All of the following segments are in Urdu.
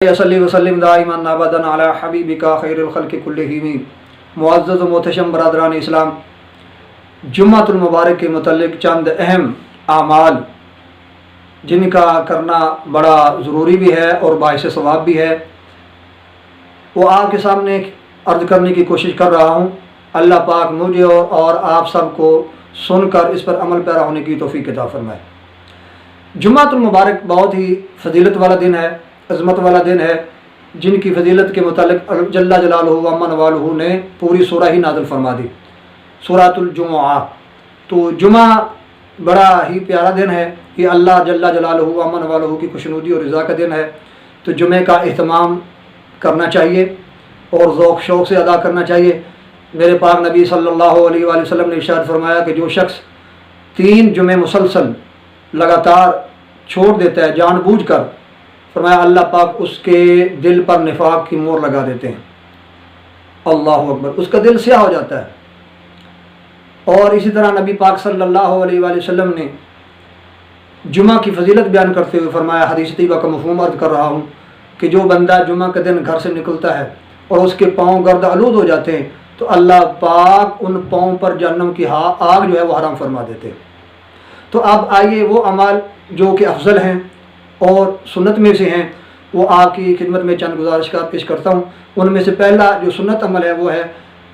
صلی وسلم دائما ابدا علی حبیبک خیر الخلق کلہم۔ معزز و محتشم برادران اسلام، جمعۃ المبارک کے متعلق چند اہم اعمال جن کا کرنا بڑا ضروری بھی ہے اور باعث ثواب بھی ہے، وہ آپ کے سامنے عرض کرنے کی کوشش کر رہا ہوں۔ اللہ پاک مجھے اور آپ سب کو سن کر اس پر عمل پیرا ہونے کی توفیق عطا فرمائے۔ جمعۃ المبارک بہت ہی فضیلت والا دن ہے، عظمت والا دن ہے، جن کی فضیلت کے متعلق جل جلالہ و عم نوالہ نے پوری سورہ ہی نازل فرما دی، سورۃ الجمعہ۔ تو جمعہ بڑا ہی پیارا دن ہے، یہ اللہ جل جلالہ و عم نوالہ کی خوشنودی اور رضا کا دن ہے، تو جمعے کا اہتمام کرنا چاہیے اور ذوق شوق سے ادا کرنا چاہیے۔ میرے پاک نبی صلی اللہ علیہ وآلہ وسلم نے ارشاد فرمایا کہ جو شخص 3 جمعے مسلسل لگاتار چھوڑ دیتا ہے جان بوجھ کر، فرمایا اللہ پاک اس کے دل پر نفاق کی مور لگا دیتے ہیں۔ اللہ اکبر، اس کا دل سیاہ ہو جاتا ہے۔ اور اسی طرح نبی پاک صلی اللہ علیہ وآلہ وسلم نے جمعہ کی فضیلت بیان کرتے ہوئے فرمایا، حدیث طیبہ کا مفہوم عرض کر رہا ہوں، کہ جو بندہ جمعہ کے دن گھر سے نکلتا ہے اور اس کے پاؤں گرد آلود ہو جاتے ہیں تو اللہ پاک ان پاؤں پر جہنم کی آگ جو ہے وہ حرام فرما دیتے ہیں۔ تو اب آئیے وہ اعمال جو کہ افضل ہیں اور سنت میں سے ہیں، وہ آپ کی خدمت میں چند گزارشات پیش کرتا ہوں۔ ان میں سے پہلا جو سنت عمل ہے وہ ہے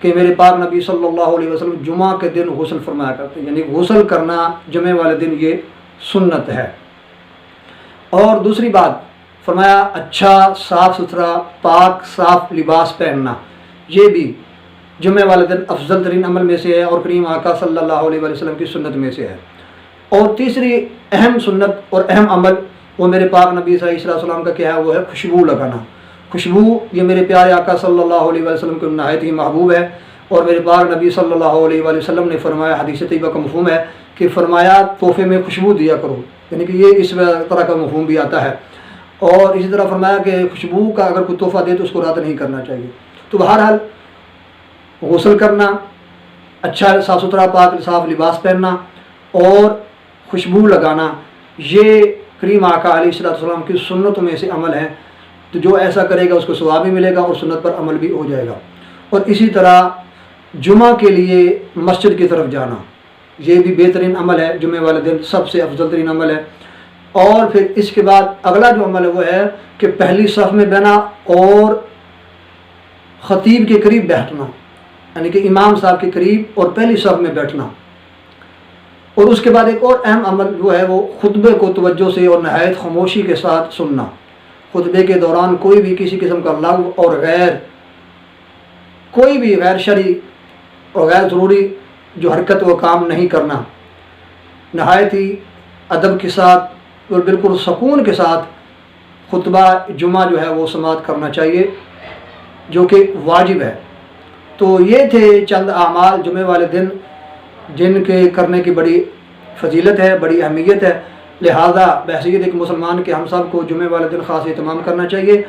کہ میرے پاک نبی صلی اللہ علیہ وسلم جمعہ کے دن غسل فرمایا کرتے ہیں، یعنی غسل کرنا جمعے والے دن یہ سنت ہے۔ اور دوسری بات فرمایا اچھا صاف ستھرا پاک صاف لباس پہننا، یہ بھی جمعے والے دن افضل ترین عمل میں سے ہے اور کریم آقا صلی اللہ علیہ وآلہ وسلم کی سنت میں سے ہے۔ اور تیسری اہم سنت اور اہم عمل وہ میرے پاک نبی صلی اللہ علیہ وسلم کا کیا ہے، وہ ہے خوشبو لگانا۔ خوشبو یہ میرے پیارے آقا صلی اللہ علیہ وآلہ وسلم کو نہایت ہی محبوب ہے، اور میرے پاک نبی صلی اللہ علیہ وآلہ وسلم نے فرمایا، حدیث طیبہ کا مفہوم ہے کہ فرمایا تحفے میں خوشبو دیا کرو، یعنی کہ یہ اس طرح کا مفہوم بھی آتا ہے۔ اور اسی طرح فرمایا کہ خوشبو کا اگر کوئی تحفہ دے تو اس کو رد نہیں کرنا چاہیے۔ تو بہرحال غسل کرنا، اچھا صاف ستھرا پاک صاف لباس پہننا اور خوشبو لگانا، یہ کریم آقا علیہ السلام کی سنتوں میں سے عمل ہے۔ تو جو ایسا کرے گا اس کو ثواب بھی ملے گا اور سنت پر عمل بھی ہو جائے گا۔ اور اسی طرح جمعہ کے لیے مسجد کی طرف جانا، یہ بھی بہترین عمل ہے، جمعے والے دن سب سے افضل ترین عمل ہے۔ اور پھر اس کے بعد اگلا جو عمل ہے وہ ہے کہ پہلی صف میں بیٹھنا اور خطیب کے قریب بیٹھنا، یعنی کہ امام صاحب کے قریب اور پہلی صف میں بیٹھنا۔ اور اس کے بعد ایک اور اہم عمل جو ہے وہ خطبے کو توجہ سے اور نہایت خاموشی کے ساتھ سننا۔ خطبے کے دوران کوئی بھی کسی قسم کا لغو اور کوئی بھی غیر شرعی اور غیر ضروری جو حرکت و کام نہیں کرنا، نہایت ہی ادب کے ساتھ اور بالکل سکون کے ساتھ خطبہ جمعہ جو ہے وہ سماعت کرنا چاہیے، جو کہ واجب ہے۔ تو یہ تھے چند اعمال جمعے والے دن جن کے کرنے کی بڑی فضیلت ہے، بڑی اہمیت ہے، لہذا بحیثیت ایک مسلمان کے ہم سب کو جمعے والے دن خاص اہتمام کرنا چاہیے۔